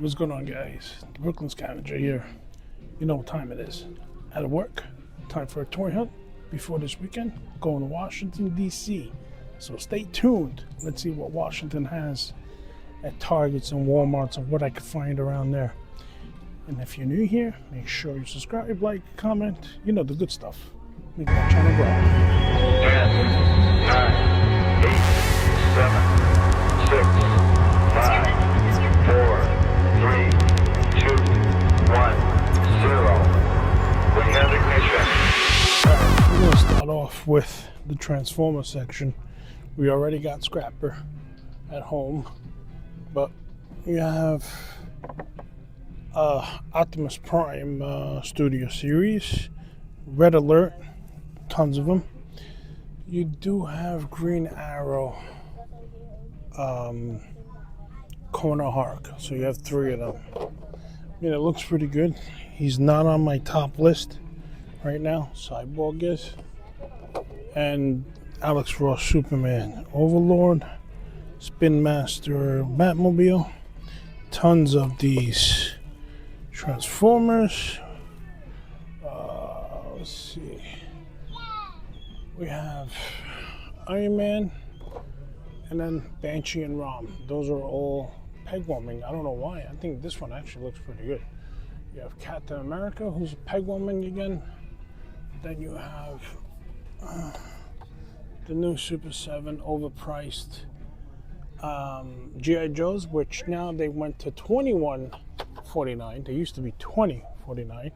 What's going on, guys? The Brooklyn Scavenger here. You know what time it is. Out of work, time for a toy hunt before this weekend. Going to Washington, D.C. So stay tuned. Let's see what Washington has at Targets and Walmarts and what I can find around there. And if you're new here, make sure you subscribe, like, comment. You know the good stuff. Make that channel grow. 10, 9, 8, 7, 6, 5, 4, 3, 2, 1, 0. We have ignition. We're going to start off with the Transformer section. We already got Scrapper at home, but we have Optimus Prime Studio Series, Red Alert, tons of them. You do have Green Arrow, Corner Hark, so you have 3 of them. I mean, it looks pretty good. He's not on my top list right now. Cyborg is, and Alex Ross Superman, Overlord, Spin Master Batmobile, tons of these Transformers. Let's see. We have Iron Man, and then Banshee and Rom. Those are all peg warming. I don't know why. I think this one actually looks pretty good. You have Captain America, who's peg warming again. Then you have the new Super 7 overpriced G.I. Joes, which now they went to $21.49. They used to be $20.49.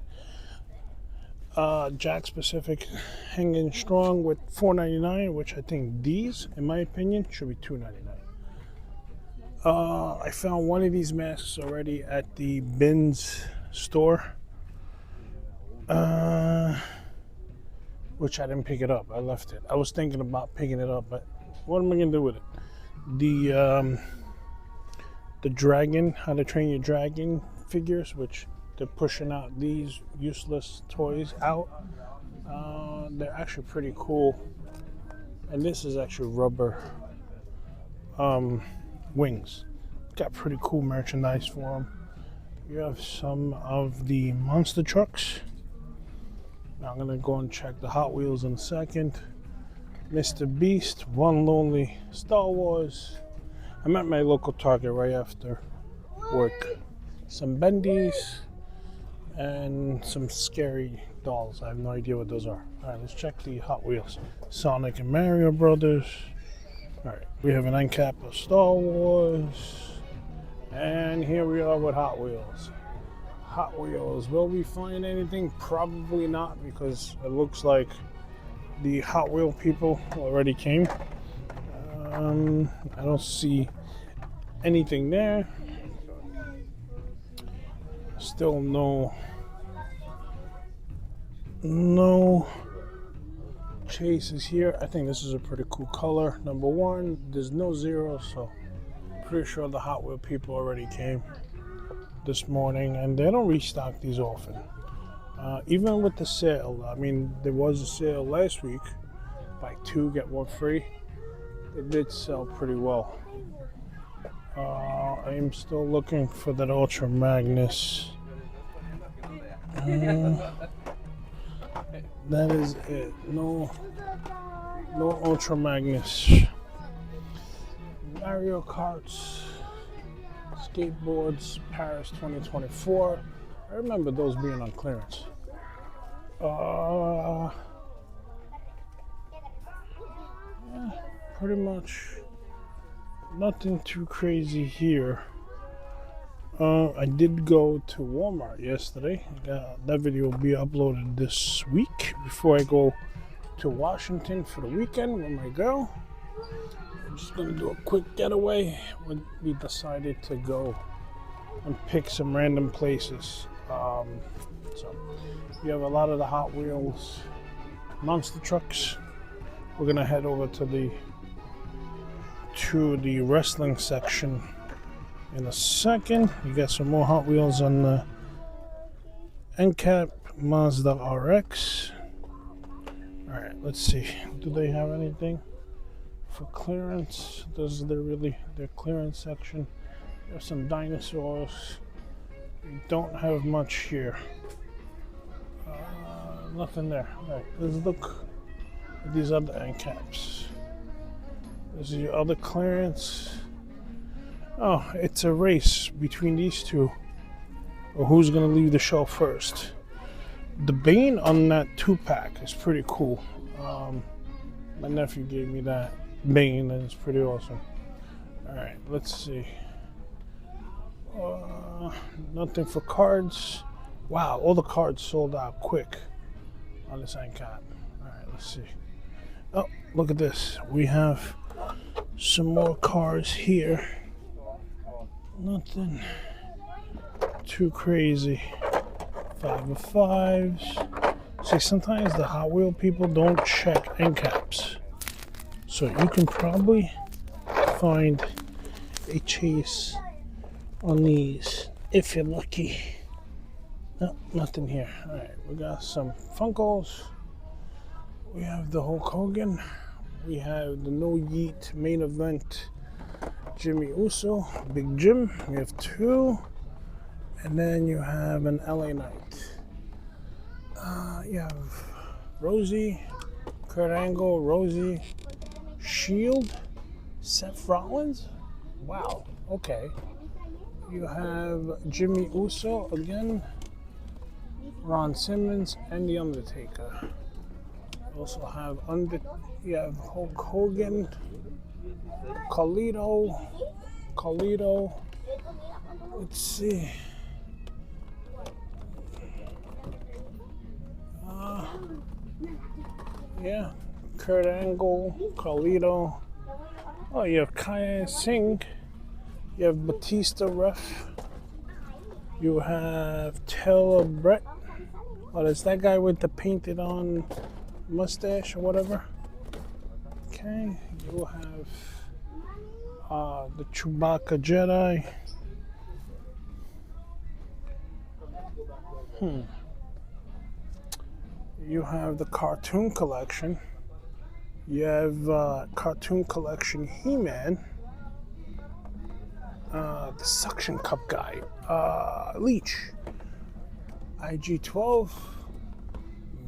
Jack Pacific hanging strong with $4.99, which I think these, in my opinion, should be $2.99. I found one of these masks already at the Bins store, which I didn't pick it up. I left it. I was thinking about picking it up, but what am I gonna do with it? The dragon, How to Train Your Dragon figures, which they're pushing out these useless toys out. They're actually pretty cool, and this is actually rubber wings. Got pretty cool merchandise for them. You have some of the monster trucks. Now I'm gonna go and check the Hot Wheels in a second. Mr. Beast, One Lonely Star Wars. I'm at my local Target right after work. Some bendies and some scary dolls. I have no idea what those are. All right, let's check the Hot Wheels. Sonic and Mario Brothers. All right, we have an end cap of Star Wars. And here we are with Hot Wheels. Hot Wheels. Will we find anything? Probably not, because it looks like the Hot Wheel people already came. I don't see anything there. Still no chases here. I think this is a pretty cool color. Number 1, there's no zero, so pretty sure the Hot Wheel people already came this morning, and they don't restock these often. Even with the sale, I mean, there was a sale last week, buy 2 get 1 free. It did sell pretty well. I am still looking for that Ultra Magnus. That is it. No Ultra Magnus. Mario Karts, skateboards, Paris 2024. I remember those being on clearance. Yeah, pretty much nothing too crazy here. I did go to Walmart yesterday. That video will be uploaded this week before I go to Washington for the weekend with my girl. I'm just gonna do a quick getaway. We decided to go and pick some random places. So we have a lot of the Hot Wheels monster trucks. We're gonna head over to the wrestling section in a second. You got some more Hot Wheels on the NCAP Mazda RX. All right, let's see. Do they have anything for clearance? Their clearance section. There's some dinosaurs. We don't have much here. Nothing there. All right, let's look at these other end caps. This is your other clearance. Oh, it's a race between these two. Or who's gonna leave the show first? The Bane on that 2-pack is pretty cool. My nephew gave me that Bane, and it's pretty awesome. All right, let's see. Nothing for cards. Wow, all the cards sold out quick on this end cap. All right, let's see. Oh, look at this. We have some more cars here. Nothing too crazy. 5 of 5s. See, sometimes the Hot Wheel people don't check end caps. So you can probably find a chase on these if you're lucky. No, nothing here. All right, we got some Funkos. We have the Hulk Hogan. We have the No Yeet main event Jimmy Uso, Big Jim. We have 2. And then you have an LA Knight. You have Rosie, Kurt Angle, Rosie, Shield, Seth Rollins. Wow, okay. You have Jimmy Uso again, Ron Simmons, and The Undertaker. You also have you have Hulk Hogan, Carlito. Let's see. Yeah, Kurt Angle, Carlito. Oh, you have Kai Singh. You have Batista Ref. You have Taylor Brett. Oh, that's that guy with the painted on mustache or whatever. Okay, you have the Chewbacca Jedi. You have the Cartoon Collection. You have Cartoon Collection He-Man. The Suction Cup guy. Leech. IG-12.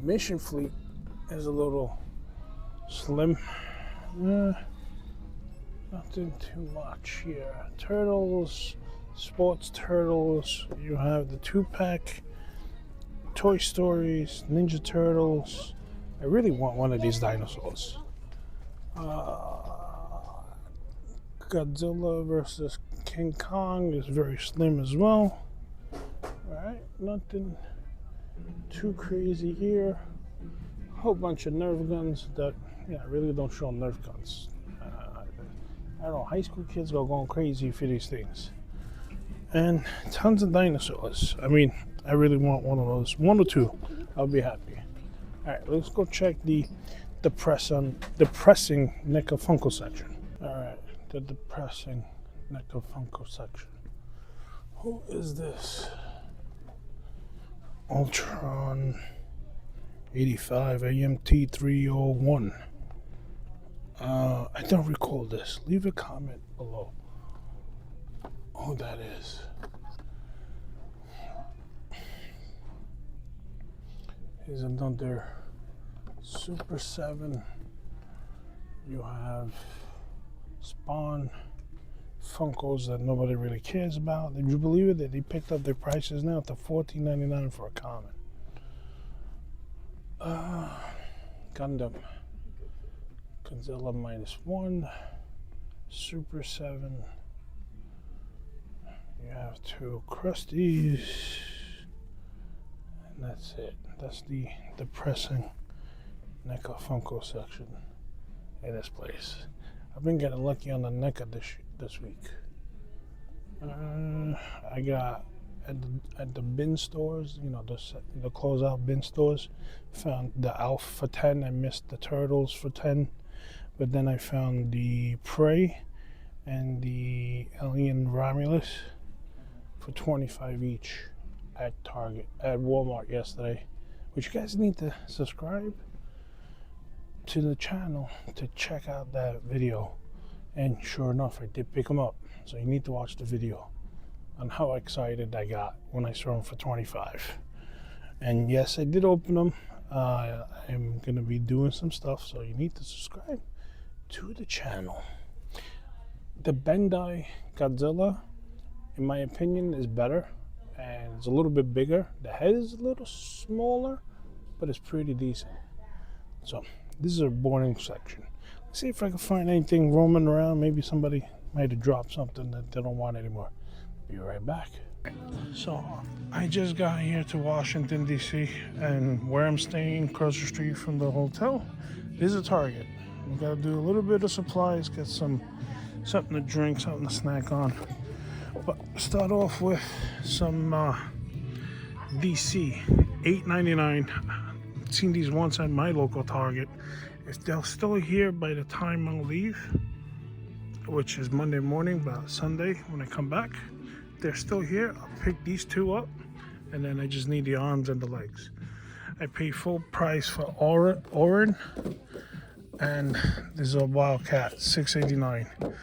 Mission Fleet is a little slim. Nothing too much here. Turtles. Sports Turtles. You have the 2-pack. Toy Stories, Ninja Turtles. I really want one of these dinosaurs. Godzilla versus King Kong is very slim as well. Alright, nothing too crazy here. A whole bunch of Nerf guns that really don't show Nerf guns. I don't know, high school kids are going crazy for these things. And tons of dinosaurs. I mean, I really want one of those. 1 or 2, I'll be happy. All right, let's go check the depressing NECA Funko section. All right, the depressing NECA Funko section. Who is this? Ultron 85 AMT 301. I don't recall this. Leave a comment below who that is. Here's another Super 7. You have Spawn Funkos that nobody really cares about. Did you believe it that they picked up their prices now to $14.99 for a common? Gundam. Godzilla -1. Super 7. You have 2 Krusties. And that's it. That's the depressing NECA Funko section in this place. I've been getting lucky on the NECA this week. I got at the bin stores, the closeout bin stores, found the Alf for 10. I missed the Turtles for 10, but then I found the Prey and the Alien Romulus for 25 each at Walmart yesterday. Which you guys need to subscribe to the channel to check out that video. And sure enough, I did pick them up. So you need to watch the video. on how excited I got when I saw them for 25. And yes, I did open them. I'm gonna be doing some stuff, so you need to subscribe to the channel. The Bandai Godzilla, in my opinion, is better, and it's a little bit bigger. The head is a little smaller, but it's pretty decent. So this is our boarding section. Let's see if I can find anything roaming around. Maybe somebody might have dropped something that they don't want anymore. Be right back. So I just got here to Washington, D.C., and where I'm staying, across the street from the hotel, is a Target. We gotta do a little bit of supplies, get something to drink, something to snack on. But start off with some DC, $8.99. Seen these once at my local Target. If they're still here by the time I'll leave, which is Monday morning, but Sunday when I come back, if they're still here, I'll pick these two up, and then I just need the arms and the legs. I pay full price for Orin, and this is a Wildcat, $6.89.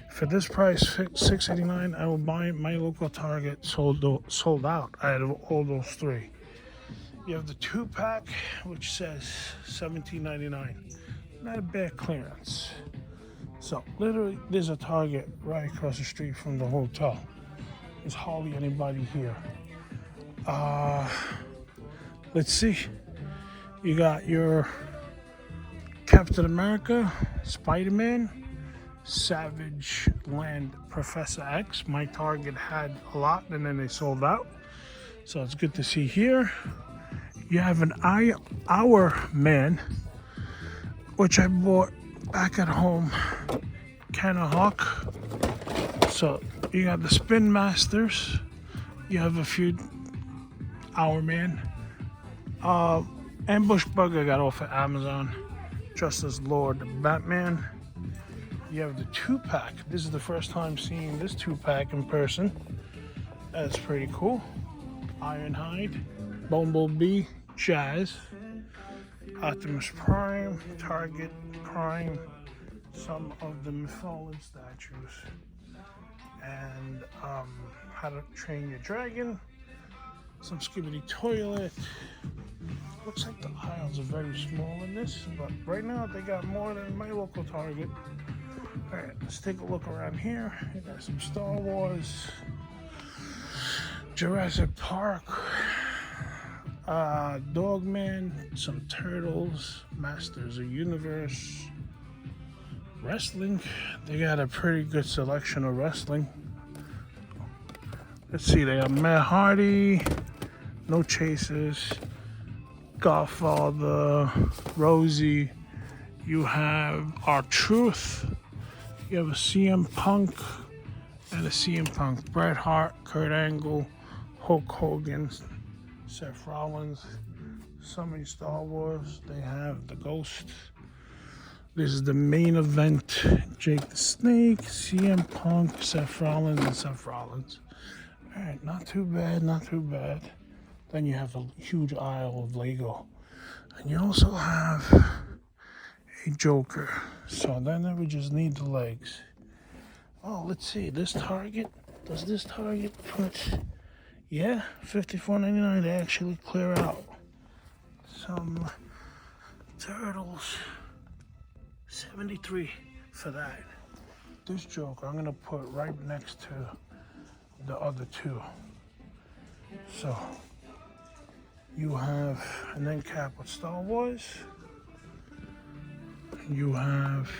For this price, $6.89, I will buy it. My local Target sold out out of all those three. You have the 2-pack, which says $17.99. Not a bad clearance. So literally, there's a Target right across the street from the hotel. There's hardly anybody here. Let's see. You got your Captain America, Spider-Man, Savage Land, Professor X. My Target had a lot, and then they sold out. So it's good to see here. You have an Our Man, which I bought back at home, Canna Hawk. So you got the Spin Masters. You have a few Our Man. Ambush Bug I got off of Amazon. Justice Lord Batman. You have the 2-pack. This is the first time seeing this 2-pack in person. That's pretty cool. Ironhide, Bumblebee, Jazz, Optimus Prime, Target Prime, some of the Mythology statues, and How to Train Your Dragon, some Skibidi Toilet. Looks like the aisles are very small in this, but right now they got more than my local Target. Alright, let's take a look around here. You got some Star Wars, Jurassic Park, Dogman, some Turtles, Masters of Universe, wrestling. They got a pretty good selection of wrestling. Let's see, they have Matt Hardy, No Chasers, Godfather, Rosie. You have R-Truth. You have a CM Punk and a CM Punk. Bret Hart, Kurt Angle, Hulk Hogan, Seth Rollins. Some in Star Wars. They have the Ghost. This is the main event. Jake the Snake, CM Punk, Seth Rollins, and Seth Rollins. Alright, not too bad, not too bad. Then you have a huge aisle of Lego. And you also have a Joker. So then we just need the legs. Oh, let's see. This Target, does this Target put, yeah, $54.99. They actually clear out some Turtles. $73 for that. This Joker I'm gonna put right next to the other two. So you have an end cap with Star Wars. You have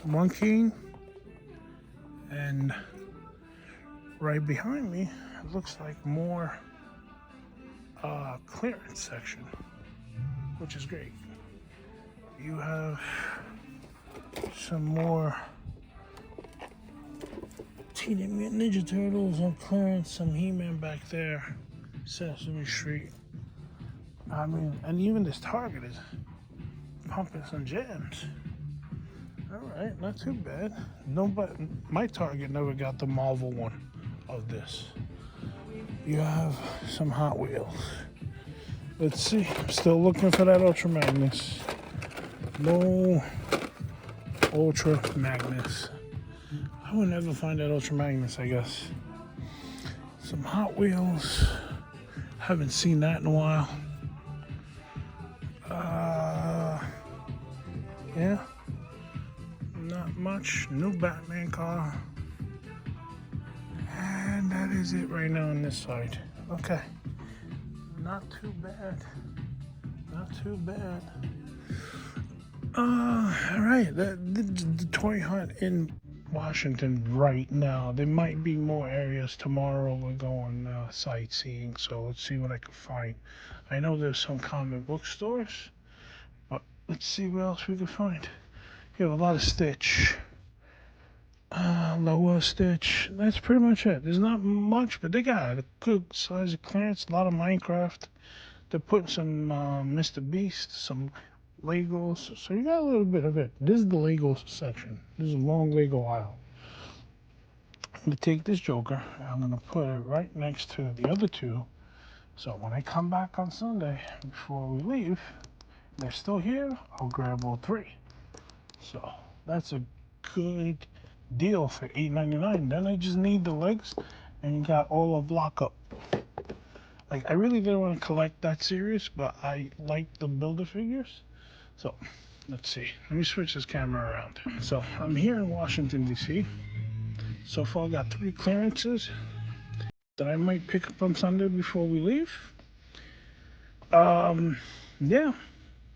Monkey, and right behind me it looks like more clearance section, which is great. You have some more Teenage Mutant Ninja Turtles on clearance, some He-Man back there, Sesame Street. I mean, and even this Target is pumping some jams. Alright, not too bad. Nobody, my Target never got the Marvel one of this. You have some Hot Wheels. Let's see, I'm still looking for that Ultra Magnus. No Ultra Magnus. I would never find that Ultra Magnus, I guess. Some Hot Wheels. Haven't seen that in a while. Yeah. Not much. New Batman car. And that is it right now on this side. Okay. Not too bad. Not too bad. All right. The toy hunt in Washington right now. There might be more areas tomorrow. We're going sightseeing, so let's see what I can find. I know there's some comic book stores, but let's see what else we can find. You have a lot of Stitch. Lower Stitch. That's pretty much it. There's not much, but they got a good size of clearance. A lot of Minecraft. They're putting some Mr. Beast, some Legos. So you got a little bit of it. This is the Lego section. This is a long Lego aisle. I'm going to take this Joker and I'm going to put it right next to the other two. So when I come back on Sunday, before we leave, they're still here, I'll grab all three. So that's a good deal for $8.99. Then I just need the legs and you got all of Lockup. Like, I really didn't want to collect that series, but I like the Builder figures. So let's see. Let me switch this camera around. So I'm here in Washington, D.C. So far I got 3 clearances that I might pick up on Sunday before we leave. Yeah, I'm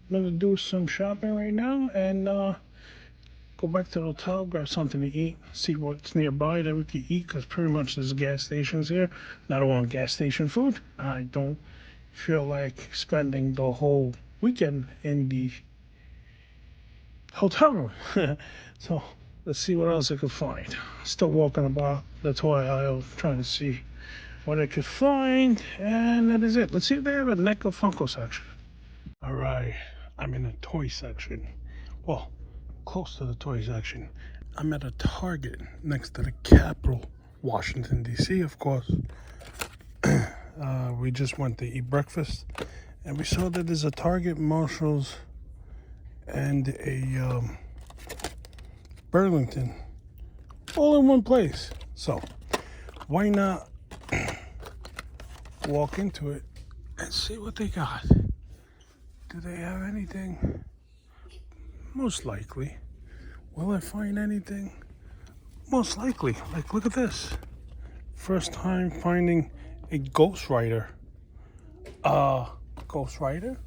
gonna do some shopping right now and go back to the hotel, grab something to eat, see what's nearby that we can eat, because pretty much there's gas stations here. And I don't want gas station food. I don't feel like spending the whole weekend in the hotel room. So let's see what else I can find. Still walking about the toy aisle trying to see what I could find, and that is it. Let's see if they have a NECA Funko section. All right, I'm in the toy section. Well, close to the toy section. I'm at a Target next to the Capitol, Washington, D.C., of course. We just went to eat breakfast, and we saw that there's a Target, Marshalls, and a Burlington, all in one place. So why not walk into it and see what they got? Do they have anything? Most likely. Will I find anything? Most likely. Like, look at this. First time finding a Ghost Rider. Ghost Rider.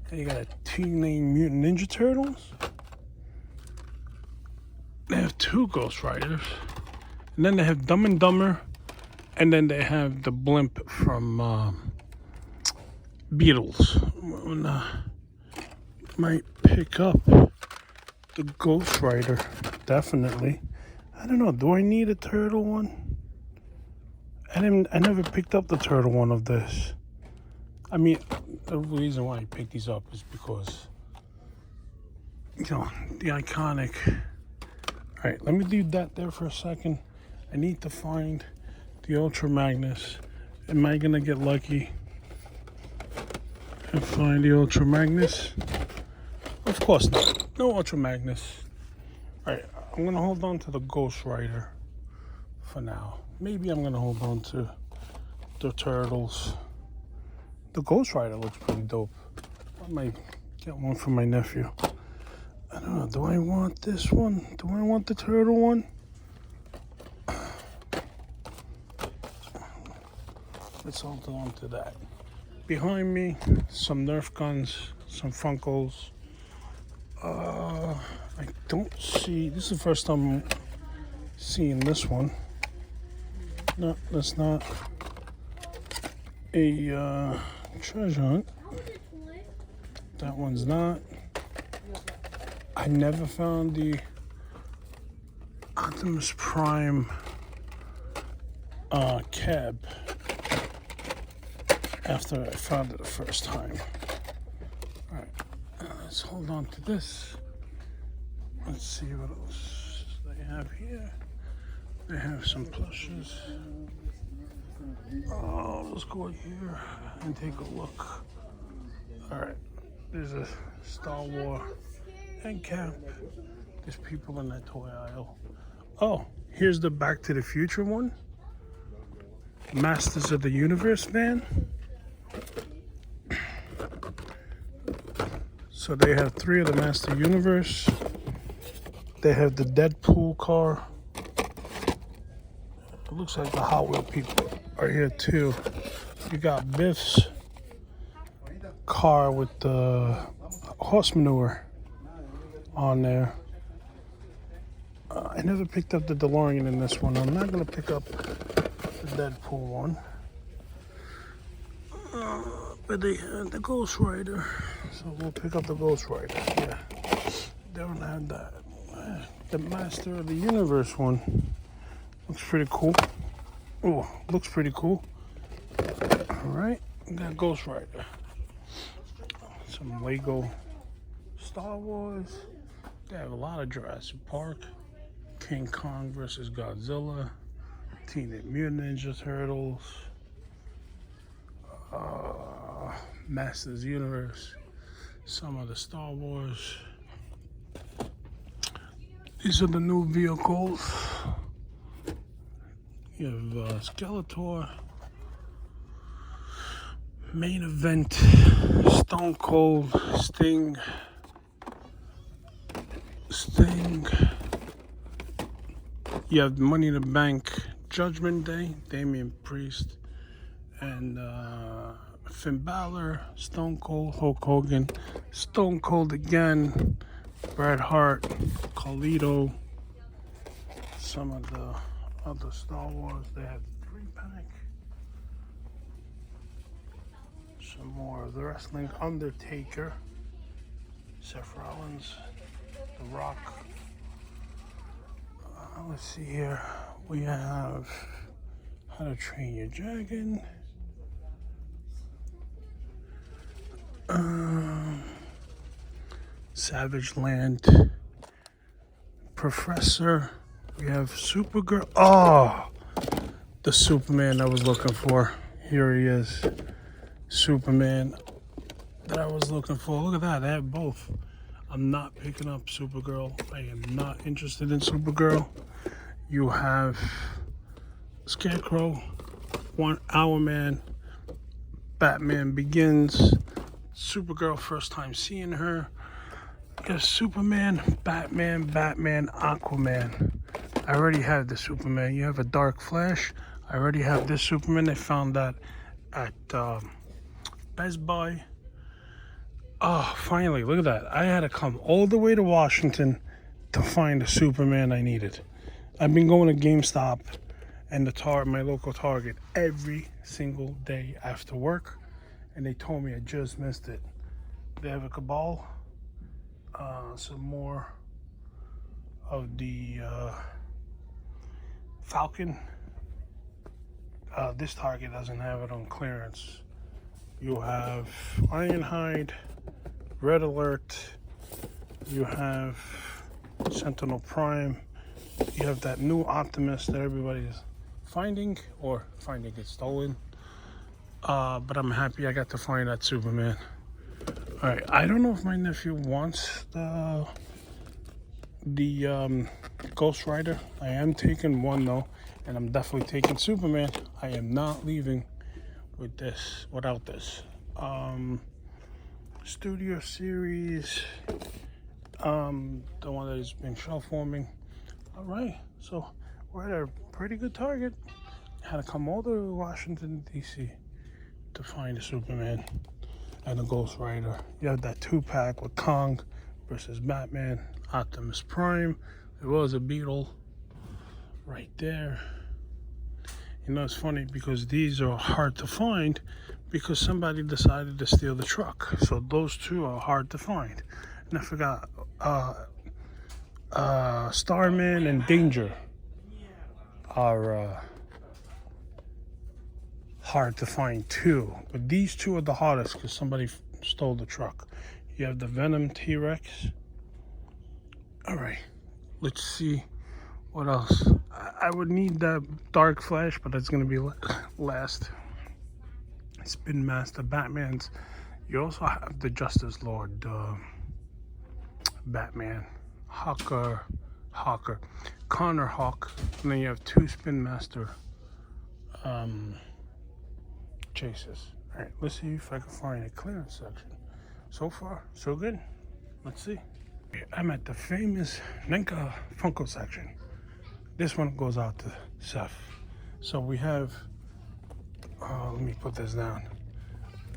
And you got a Teenage Mutant Ninja Turtles. They have 2 Ghost Riders. And then they have Dumb and Dumber. And then they have the blimp from Beatles. Might pick up the Ghost Rider. Definitely. I don't know. Do I need a turtle one? I never picked up the turtle one of this. I mean, the reason why I picked these up is because, you know, the iconic. All right, let me leave that there for a second. I need to find the Ultra Magnus. Am I gonna get lucky and find the Ultra Magnus? Of course not. No Ultra Magnus. All right, I'm gonna hold on to the Ghost Rider for now. Maybe I'm gonna hold on to the Turtles. The Ghost Rider looks pretty dope. I might get one for my nephew. I don't know. Do I want this one? Do I want the turtle one? Let's hold on to that. Behind me, some Nerf guns, some Funkos. I don't see. This is the first time I'm seeing this one. No, that's not a treasure hunt. That one's not. I never found the Optimus Prime cab after I found it the first time. All right, let's hold on to this. Let's see what else they have here. They have some plushes. Oh, let's go here and take a look. All right, there's a Star Wars end cap. There's people in that toy aisle. Oh, here's the Back to the Future one. Masters of the Universe van. So they have 3 of the Master Universe. They have the Deadpool car. It looks like the Hot Wheel people are here too. You got Biff's car with the horse manure on there. I never picked up the DeLorean in this one. I'm not going to pick up the Deadpool one. But they had the Ghost Rider. So we'll pick up the Ghost Rider. Yeah. They don't have that. The Master of the Universe one. Looks pretty cool. Oh, looks pretty cool. Alright. We got Ghost Rider. Some Lego Star Wars. They have a lot of Jurassic Park. King Kong versus Godzilla. Teenage Mutant Ninja Turtles. Masters Universe. Some of the Star Wars. These are the new vehicles. You have Skeletor. Main Event. Stone Cold. Sting. You have Money in the Bank, Judgment Day, Damian Priest, and Finn Balor, Stone Cold, Hulk Hogan, Stone Cold again, Bret Hart, Carlito, some of the other Star Wars. They have the 3-pack. Some more of the wrestling. Undertaker, Seth Rollins, The Rock. Let's see here. We have How to Train Your Dragon. Savage Land. Professor. We have Supergirl. Oh, the Superman I was looking for. Here he is. Superman that I was looking for. Look at that. They have both. I'm not picking up Supergirl. I am not interested in Supergirl. You have Scarecrow, Hour Man, Batman Begins, Supergirl, first time seeing her. You have Superman, Batman, Aquaman. I already have the Superman. You have a Dark Flash. I already have this Superman. I found that at Best Buy. Oh, finally, look at that. I had to come all the way to Washington to find the Superman I needed. I've been going to GameStop and my local Target every single day after work, and they told me I just missed it. They have a Cabal, some more of the Falcon. This Target doesn't have it on clearance. You have Ironhide, Red Alert, you have Sentinel Prime, you have that new Optimus that everybody's finding it stolen. But I'm happy I got to find that Superman. Alright, I don't know if my nephew wants the Ghost Rider. I am taking one though, and I'm definitely taking Superman. I am not leaving without this. Studio Series, the one that has been shelf warming. All right, so we're at a pretty good target. Had to come all the way to Washington, D.C. to find a Superman and a Ghost Rider. You have that 2-pack with Kong versus Batman, Optimus Prime. There was a Beetle right there. You know, it's funny because these are hard to find because somebody decided to steal the truck. So those two are hard to find. And I forgot, Starman and Danger are hard to find too. But these two are the hardest because somebody stole the truck. You have the Venom T-Rex. All right, let's see what else. I would need that Dark Flash, but that's going to be last. Spin Master Batman's. You also have the Justice Lord Batman, Hawker, Connor Hawk, and then you have 2 Spin Master chases. All right, let's see if I can find a clearance section. So far, so good. Let's see. I'm at the famous NECA Funko section. This one goes out to Seth. So we have, let me put this down.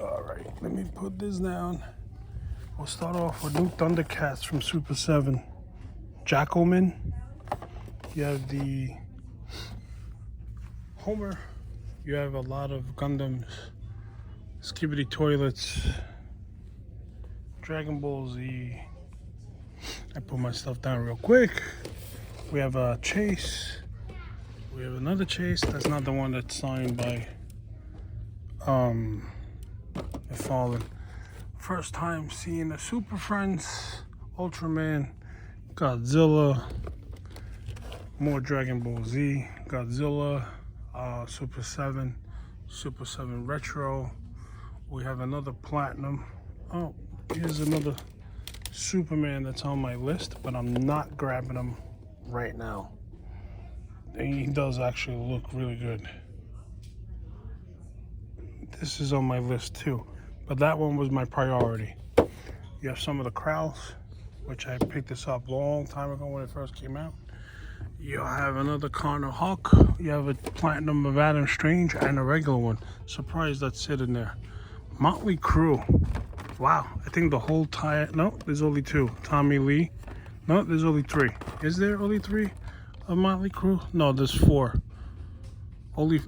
All right, let me put this down. We'll start off with new Thundercats from Super 7. Jackalman. You have the Homer. You have a lot of Gundams. Skibidi Toilets. Dragon Ball Z. I put my stuff down real quick. We have a Chase. We have another Chase. That's not the one that's signed by the Fallen. First time seeing the Super Friends, Ultraman, Godzilla, more Dragon Ball Z, Godzilla, Super 7, Super 7 Retro. We have another Platinum. Oh, here's another Superman that's on my list, but I'm not grabbing him right now. And he does actually look really good. This is on my list too, but that one was my priority. You have some of the Krauls, which I picked this up a long time ago when it first came out. You have another Connor Hawk. You have a Platinum of Adam Strange and a regular one. Surprised that's sitting there. Motley Crue. Wow, I think the whole tie. No, there's only two. Tommy Lee. No, there's only three. Is there only three of Motley Crue? No, there's four.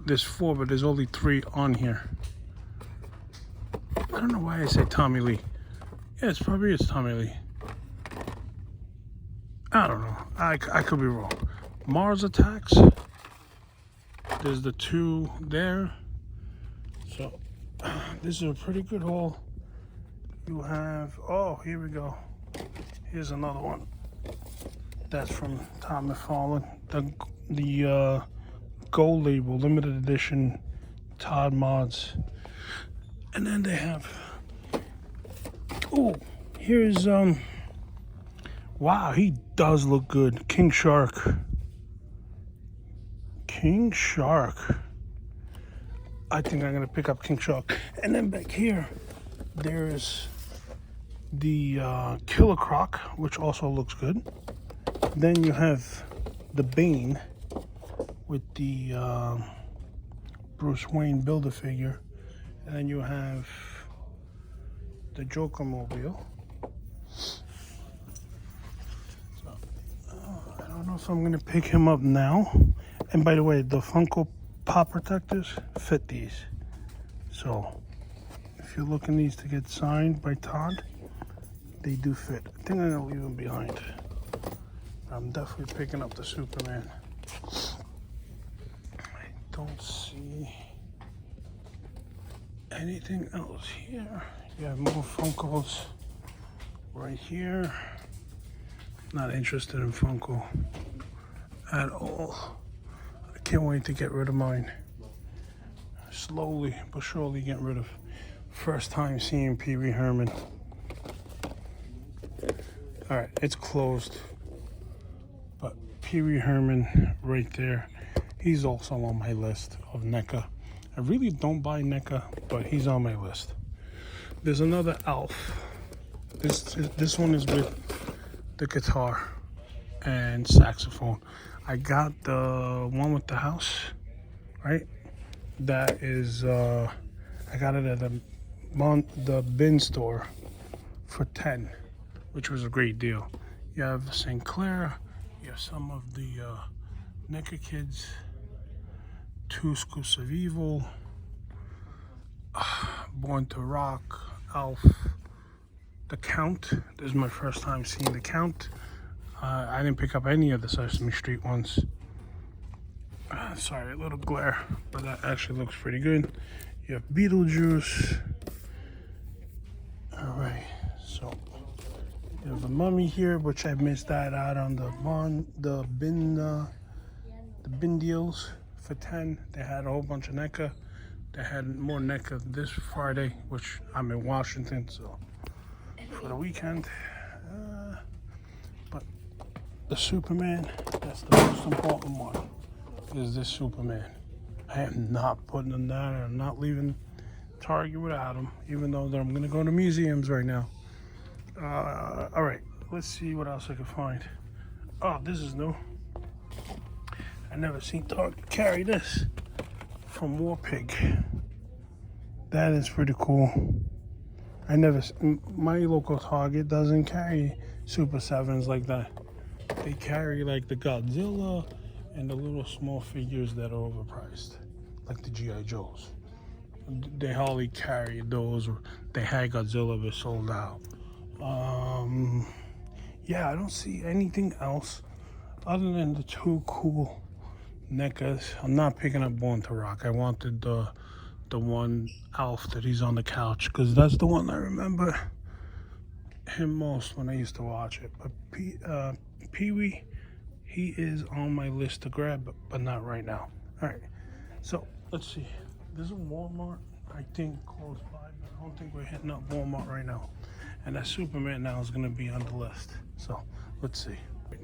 There's four, but there's only three on here. I don't know why I say Tommy Lee. Yeah, it's probably Tommy Lee. I don't know. I could be wrong. Mars Attacks. There's the two there. So this is a pretty good haul. You have, oh, here we go. Here's another one. That's from Tom McFarlane. The gold label, limited edition Todd Mods. And then they have, oh, here's, wow, he does look good. King Shark. King Shark. I think I'm gonna pick up King Shark. And then back here, there's the Killer Croc, which also looks good. Then you have the Bane with the Bruce Wayne Build-A-Figure. And then you have the Joker Mobile. So, I don't know if I'm going to pick him up now. And by the way, the Funko Pop Protectors fit these. So, if you're looking these to get signed by Todd, they do fit. I think I'm going to leave them behind. I'm definitely picking up the Superman. I don't see anything else here. You have more Funkos right here. Not interested in Funko at all. I can't wait to get rid of mine. Slowly but surely get rid of. First time seeing Pee Wee Herman. Alright, it's closed. But Pee Wee Herman right there. He's also on my list of NECA. I really don't buy NECA, but he's on my list. There's another Alf. This one is with the guitar and saxophone. I got the one with the house, right? That is, I got it at the bin store for 10, which was a great deal. You have St. Clair. You have some of the NECA kids. Two Scoops of Evil, Born to Rock, Alf, The Count. This is my first time seeing The Count. I didn't pick up any of the Sesame Street ones. Sorry, a little glare, but that actually looks pretty good. You have Beetlejuice. All right, so you have the Mummy here, which I missed that out on the bin deals. For 10, they had a whole bunch of NECA. They had more NECA this Friday, which I'm in Washington, so for the weekend. But the Superman, that's the most important one, is this Superman. I am not putting them down, and I'm not leaving Target without them, even though I'm going to go to museums right now. All right, let's see what else I can find. Oh, this is new. I never seen Target carry this from War Pig. That is pretty cool. My local Target doesn't carry Super 7s like that. They carry like the Godzilla and the little small figures that are overpriced, like the G.I. Joes. They hardly carry those. They had Godzilla, but sold out. Yeah, I don't see anything else other than the two cool NECAs. I'm not picking up Born to Rock. I wanted the one Alf that he's on the couch, because that's the one I remember him most when I used to watch it. But Pee-wee, he is on my list to grab, but not right now. All right, so let's see. There's a Walmart, I think, close by, but I don't think we're hitting up Walmart right now. And that Superman now is going to be on the list. So let's see.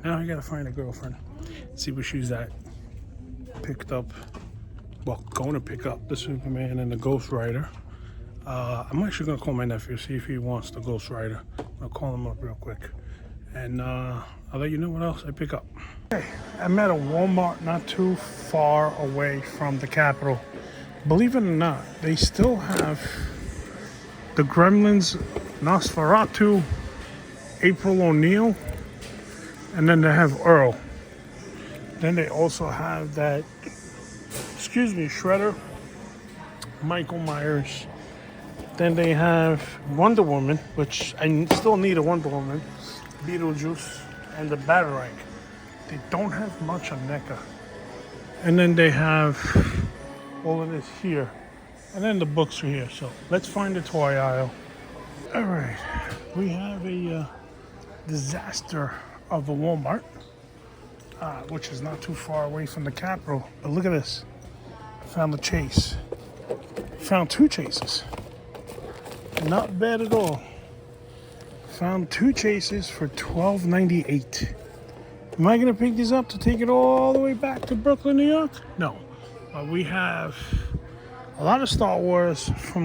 Now I got to find a girlfriend, see where she's at. Picked up, well, going to pick up the Superman and the Ghost Rider. I'm actually going to call my nephew, see if he wants the Ghost Rider. I'll call him up real quick. And I'll let you know what else I pick up. Okay, I'm at a Walmart not too far away from the Capitol. Believe it or not, they still have the Gremlins, Nosferatu, April O'Neil, and then they have Earl. Then they also have that, Shredder, Michael Myers. Then they have Wonder Woman, which I still need a Wonder Woman, Beetlejuice, and the Batarang. They don't have much on NECA. And then they have all of this here. And then the books are here. So let's find the toy aisle. All right, we have a disaster of a Walmart, which is not too far away from the Capitol. But look at this. Found the chase. Found two chases. Not bad at all. Found two chases for $12.98. Am I gonna pick these up to take it all the way back to Brooklyn, New York? No. We have a lot of Star Wars for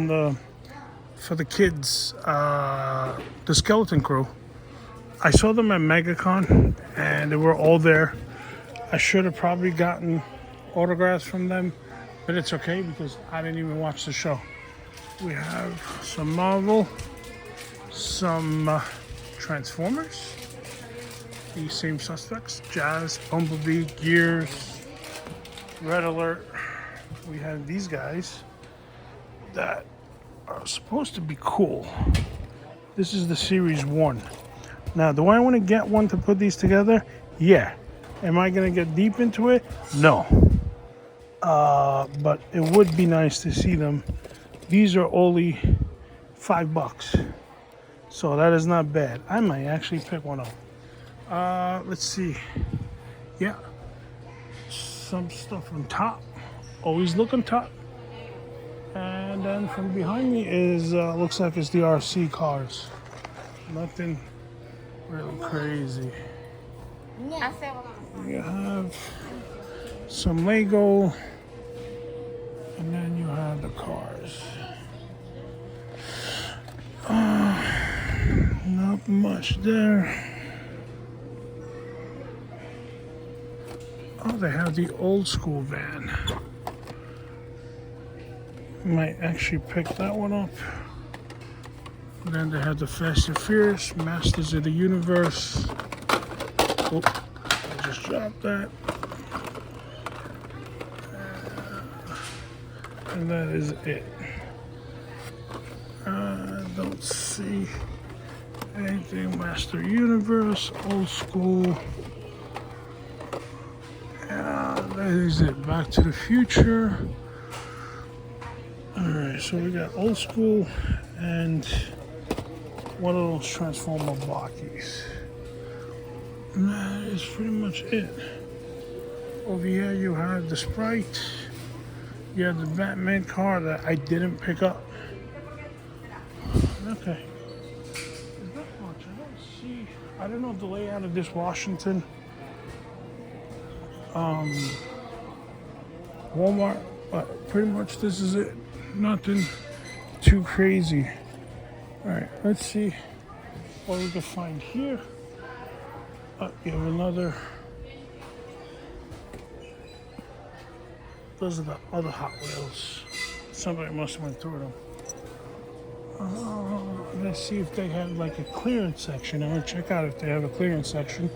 the kids, the Skeleton Crew. I saw them at MegaCon and they were all there. I should have probably gotten autographs from them, but it's okay because I didn't even watch the show. We have some Marvel, some Transformers, the same suspects, Jazz, Bumblebee, Gears, Red Alert. We have these guys that are supposed to be cool. This is the Series 1. Now, do I want to get one to put these together? Yeah. Am I going to get deep into it? No. But it would be nice to see them. These are only $5. So that is not bad. I might actually pick one up. Let's see. Yeah. Some stuff on top. Always look on top. And then from behind me is, looks like it's the RC cars. Nothing really crazy. You have some Lego, and then you have the cars. Not much there. Oh, they have the old school van. Might actually pick that one up. And then they have the Fast and Furious, Masters of the Universe. Oh, I just dropped that. And that is it. I don't see anything. Master Universe, old school. That is it. Back to the Future. Alright, so we got old school and one of those Transformer blockies. And that is pretty much it. Over here you have the Sprite. You have the Batman car that I didn't pick up. Okay. There's not much. I don't know the layout of this Washington Walmart. But pretty much this is it. Nothing too crazy. Alright, let's see what we can find here. You have another. Those are the other Hot Wheels. Somebody must have went through them. Let's see if they have like a clearance section. I'm gonna check out if they have a clearance section.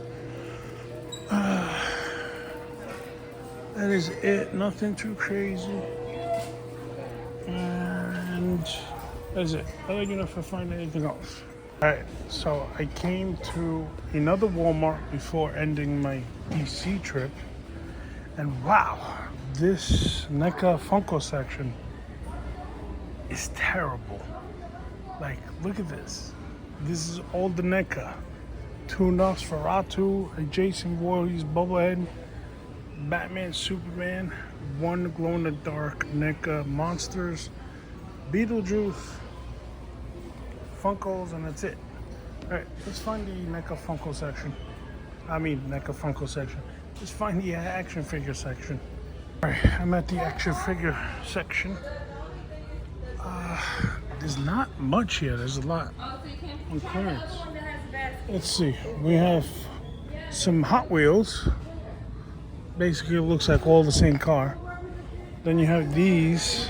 That is it. Nothing too crazy. And that's it. I'll let you know if I find anything else. Alright, so I came to another Walmart before ending my DC trip. And wow, this NECA Funko section is terrible. Like, look at this. This is all the NECA. Two Nosferatu, a Jason Voorhees Bubblehead, Batman, Superman, one glow-in-the-dark NECA Monsters, Beetlejuice, Funkos, and that's it. Alright, let's find the NECA Funko section. NECA Funko section. Let's find the action figure section. Alright, I'm at the action figure section. There's not much here. There's a lot on clearance. Let's see. We have some Hot Wheels. Basically, it looks like all the same car. Then you have these.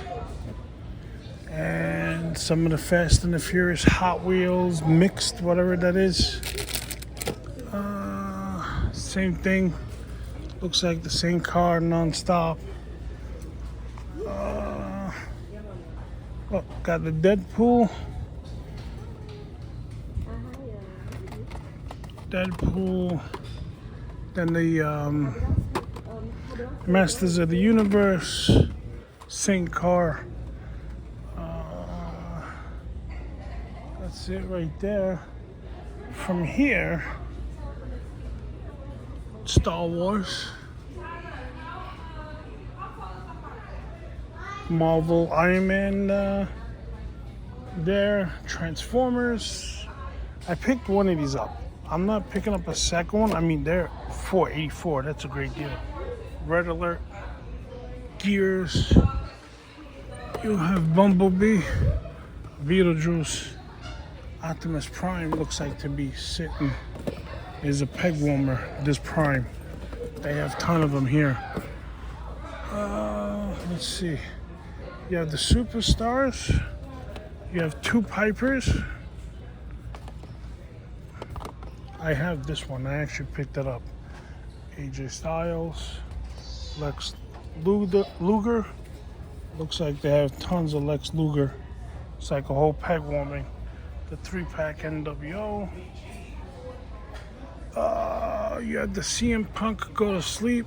And some of the Fast and the Furious Hot Wheels mixed, whatever that is. Same thing. Looks like the same car non-stop. Got the Deadpool. Then the Masters of the Universe. Same car. That's it right there. From here, Star Wars, Marvel, Iron Man, there, Transformers. I picked one of these up. I'm not picking up a second one. They're $4.84. That's a great deal. Red Alert, Gears. You have Bumblebee, Beetlejuice, Optimus Prime looks like to be sitting. Is a peg warmer. This Prime. They have a ton of them here. Let's see. You have the Superstars. You have two Pipers. I have this one. I actually picked it up. AJ Styles, Lex Luger. Looks like they have tons of Lex Luger. It's like a whole peg warming. The 3-pack NWO. You have the CM Punk Go to Sleep.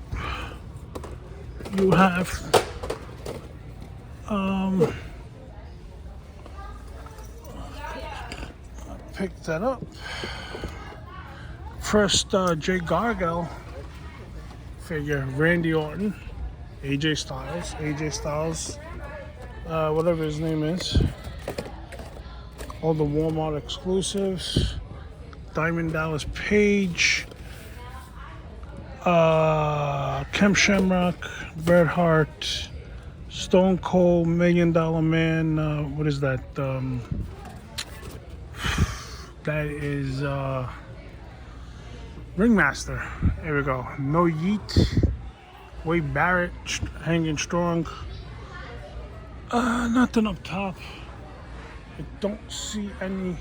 You have picked that up. First Jay Gargano figure, Randy Orton, AJ Styles, whatever his name is. All the Walmart exclusives. Diamond Dallas Page, Kem Shamrock, Bret Hart, Stone Cold, $1 Million Man. What is that? That is Ringmaster. There we go. No Yeet, Wade Barrett, hanging strong. Nothing up top. I don't see any.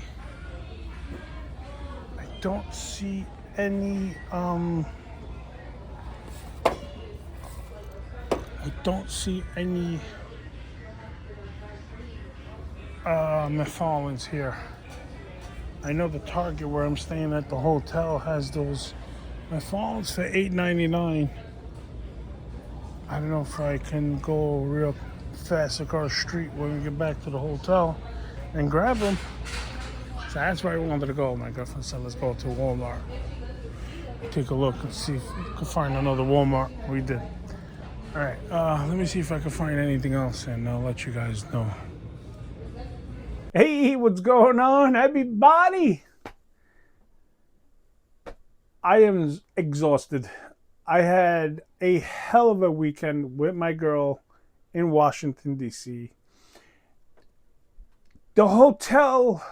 McFarlane's here. I know the Target where I'm staying at the hotel has those McFarlane's for $8.99. I don't know if I can go real fast across the street when we get back to the hotel and grab them. So that's where I wanted to go. My girlfriend said, let's go to Walmart. Take a look and see if we can find another Walmart. We did. All right, let me see if I can find anything else, and I'll let you guys know. Hey, what's going on, everybody? I am exhausted. I had a hell of a weekend with my girl in Washington, D.C. The hotel,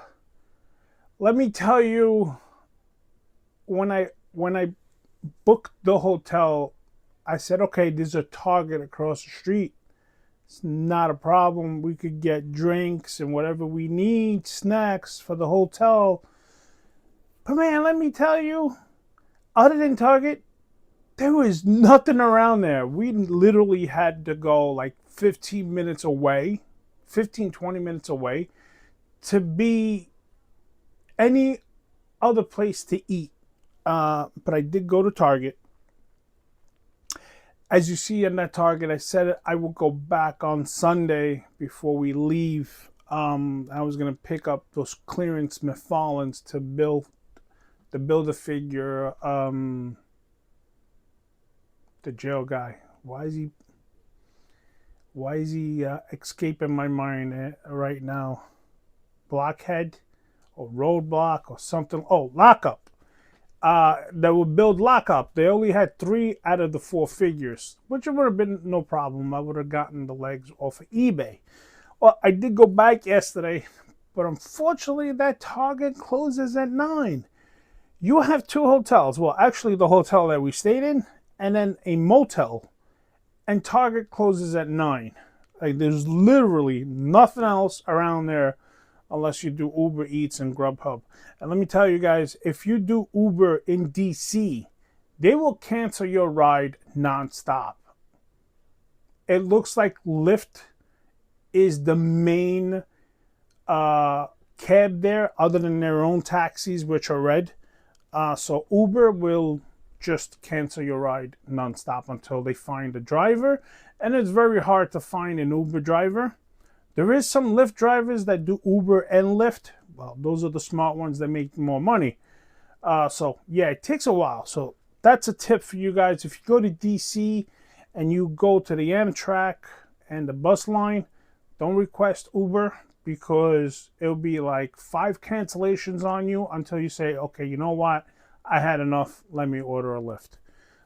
let me tell you, when I booked the hotel, I said, okay, there's a Target across the street. It's not a problem. We could get drinks and whatever we need, snacks for the hotel. But man, let me tell you, other than Target, there was nothing around there. We literally had to go like 15 minutes away, 15, 20 minutes away to be any other place to eat. But I did go to Target. As you see in that Target, I said I will go back on Sunday before we leave. I was going to pick up those clearance McFarlane's to build a figure. The jail guy. Why is he escaping my mind right now? Blockhead or Roadblock or something. Oh, Lockup. That would build Lockup. They only had 3 out of the 4 figures, which would have been no problem. I would have gotten the legs off of eBay. Well, I did go back yesterday, but unfortunately that Target closes at 9. You have 2 hotels. Well, actually the hotel that we stayed in, and then a motel, and Target closes at 9. Like, there's literally nothing else around there unless you do Uber Eats and Grubhub. And let me tell you guys, if you do Uber in DC, they will cancel your ride nonstop. It looks like Lyft is the main cab there, other than their own taxis, which are red. So Uber will just cancel your ride nonstop until they find a driver. And it's very hard to find an Uber driver. There is some Lyft drivers that do Uber and Lyft. Well, those are the smart ones that make more money. So yeah, it takes a while. So that's a tip for you guys. If you go to DC and you go to the Amtrak and the bus line, don't request Uber, because it'll be like 5 cancellations on you until you say, okay, you know what? I had enough. Let me order a Lyft.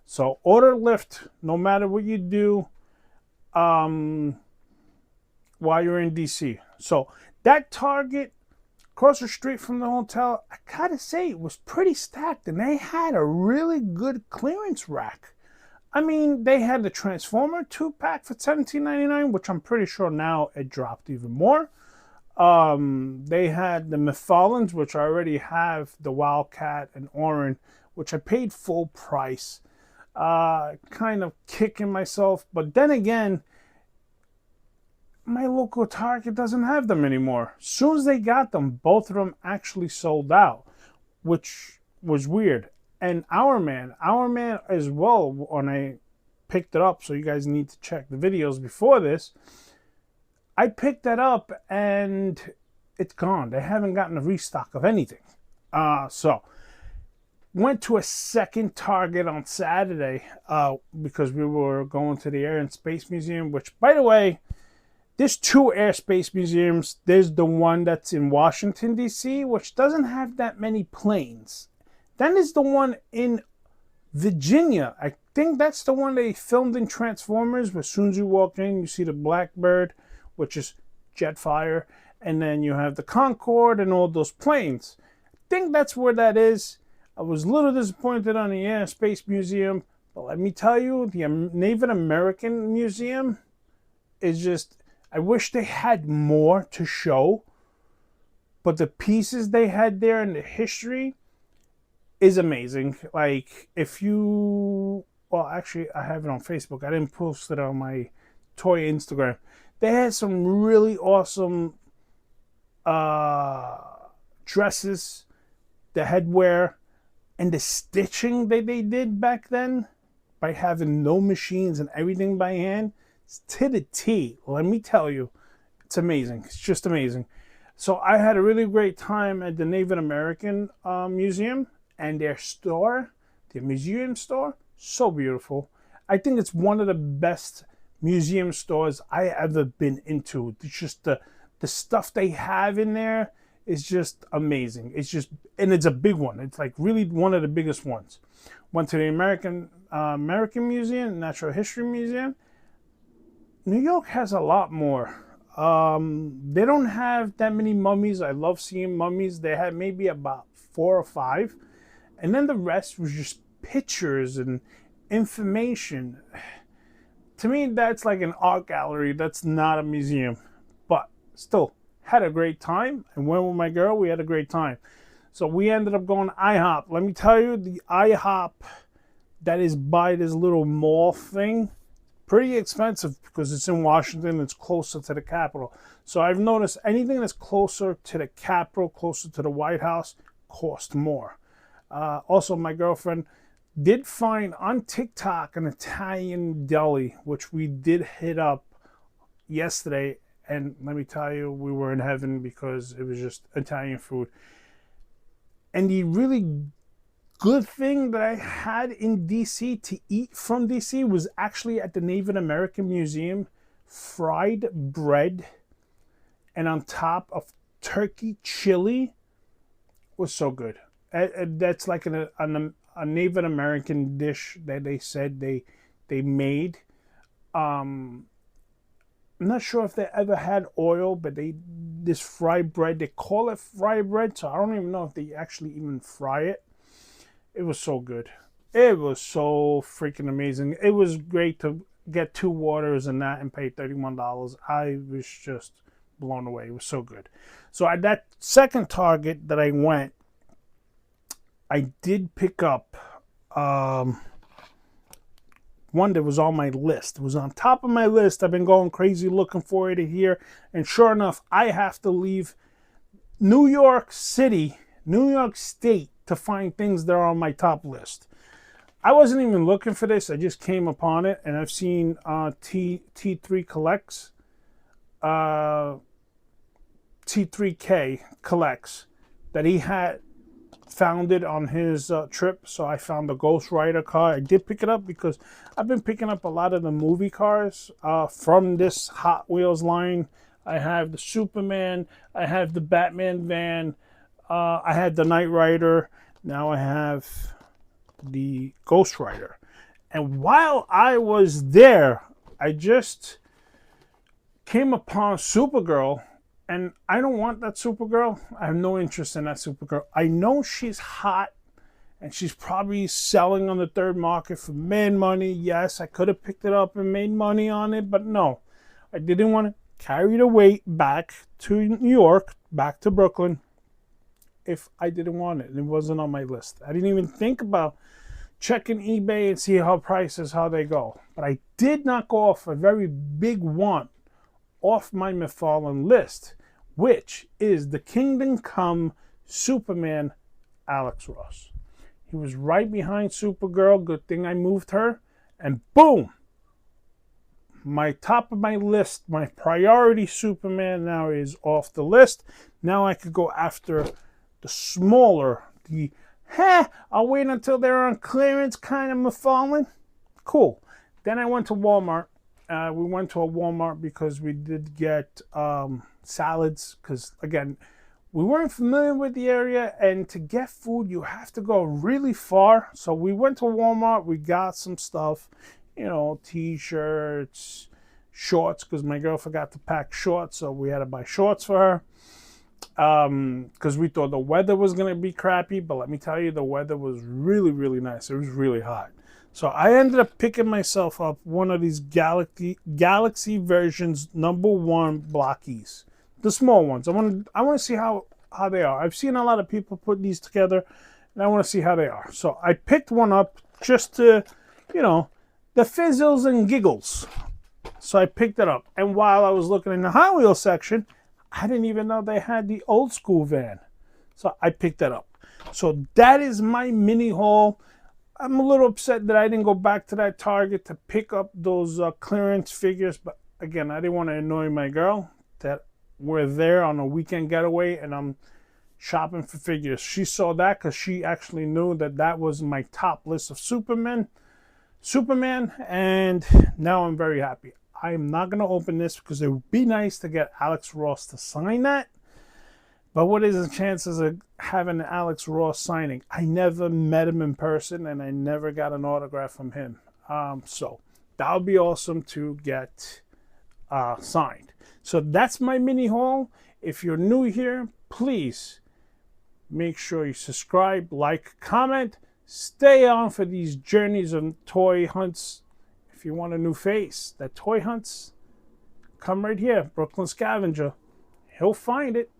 So order Lyft no matter what you do while you're in DC. So that Target across the street from the hotel, I gotta say, it was pretty stacked, and they had a really good clearance rack. I mean, they had the Transformer 2-pack for $17.99, which I'm pretty sure now it dropped even more. They had the McFarlane's, which I already have, the Wildcat and Orin, which I paid full price. Kind of kicking myself, but then again, my local Target doesn't have them anymore. As soon as they got them, both of them actually sold out, which was weird. And Our Man as well, when I picked it up, so you guys need to check the videos before this. I picked that up and it's gone. They haven't gotten a restock of anything. So went to a second Target on Saturday because we were going to the Air and Space Museum, which, by the way, there's 2 Air Space Museums. There's the one that's in Washington, D.C., which doesn't have that many planes. Then there's the one in Virginia. I think that's the one they filmed in Transformers, where as soon as you walk in, you see the Blackbird, which is Jetfire, and then you have the Concorde and all those planes. I think that's where that is. I was a little disappointed on the Air Space Museum, but let me tell you, the Native American Museum is just, I wish they had more to show, but the pieces they had there and the history is amazing. Like, if you, well, actually, I have it on Facebook. I didn't post it on my toy Instagram. They had some really awesome dresses, the headwear, and the stitching that they did back then by having no machines and everything by hand. It's to the T. Let me tell you, it's amazing. It's just amazing. So I had a really great time at the Native American Museum, and their store, their museum store, so beautiful. I think it's one of the best museum stores I ever been into. It's just the stuff they have in there is just amazing. It's just, and it's a big one. It's like really one of the biggest ones. Went to the American Museum, Natural History Museum. New York has a lot more. They don't have that many mummies. I love seeing mummies. They had maybe about 4 or 5, and then the rest was just pictures and information. To me, that's like an art gallery. That's not a museum, but still had a great time. And went with my girl. We had a great time. So we ended up going to IHOP. Let me tell you, the IHOP that is by this little mall thing, pretty expensive because it's in Washington. It's closer to the Capitol. So I've noticed anything that's closer to the Capitol, closer to the White House, cost more. Also, my girlfriend did find on TikTok an Italian deli, which we did hit up yesterday. And let me tell you, we were in heaven because it was just Italian food. And the really good thing that I had in DC to eat from DC was actually at the Native American Museum. Fried bread and on top of turkey chili was so good. That's like a Native American dish that they said they made. I'm not sure if they ever had oil, but this fried bread, they call it fried bread, so I don't even know if they actually even fry it. It was so good. It was so freaking amazing. It was great to get 2 waters and that and pay $31. I was just blown away. It was so good. So at that second Target that I went, I did pick up one that was on my list. It was on top of my list. I've been going crazy looking for it here. And sure enough, I have to leave New York City, New York State to find things that are on my top list. I wasn't even looking for this. I just came upon it, and I've seen T3 Collects, T3K Collects, that he had found it on his trip. So I found the Ghost Rider car. I did pick it up because I've been picking up a lot of the movie cars from this Hot Wheels line. I have the Superman, I have the Batman van, I had the Knight Rider, now I have the Ghost Rider. And while I was there, I just came upon Supergirl, and I don't want that Supergirl. I have no interest in that Supergirl. I know she's hot, and she's probably selling on the third market for mad money. Yes, I could have picked it up and made money on it, but no. I didn't want to carry the weight back to New York, back to Brooklyn, if I didn't want it. It wasn't on my list. I didn't even think about checking eBay and see how prices, how they go. But I did knock off a very big one off my McFarlane list, which is the Kingdom Come Superman Alex Ross. He was right behind Supergirl. Good thing I moved her. And boom! My top of my list, my priority Superman now is off the list. Now I could go after the smaller, I'll wait until they're on clearance kind of McFarlane. Cool. Then I went to Walmart. We went to a Walmart because we did get salads. Because, again, we weren't familiar with the area. And to get food, you have to go really far. So we went to Walmart. We got some stuff. You know, T-shirts, shorts. Because my girl forgot to pack shorts. So we had to buy shorts for her. Because we thought the weather was going to be crappy. But let me tell you, the weather was really, really nice. It was really hot. So I ended up picking myself up one of these Galaxy versions #1 blockies, the small ones. I want to see how they are. I've seen a lot of people put these together, and I want to see how they are. So I picked one up just to, the fizzles and giggles. So I picked it up, and while I was looking in the Hot Wheels section, I didn't even know they had the old school van. So I picked that up. So that is my mini haul. I'm a little upset that I didn't go back to that Target to pick up those clearance figures. But again, I didn't want to annoy my girl that we're there on a weekend getaway and I'm shopping for figures. She saw that because she actually knew that that was my top list of Superman. And now I'm very happy. I'm not going to open this because it would be nice to get Alex Ross to sign that. But what is the chances of having Alex Ross signing? I never met him in person, and I never got an autograph from him. So that would be awesome to get signed. So that's my mini haul. If you're new here, please make sure you subscribe, like, comment. Stay on for these journeys of toy hunts. If you want a new face that toy hunts, come right here, Brooklyn Scavenger. He'll find it.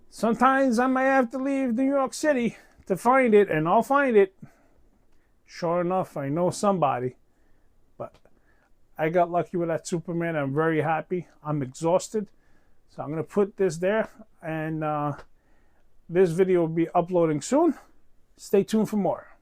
Sometimes I might have to leave New York City to find it, and I'll find it. Sure enough, I know somebody. But I got lucky with that Superman. I'm very happy. I'm exhausted. So I'm going to put this there, and this video will be uploading soon. Stay tuned for more.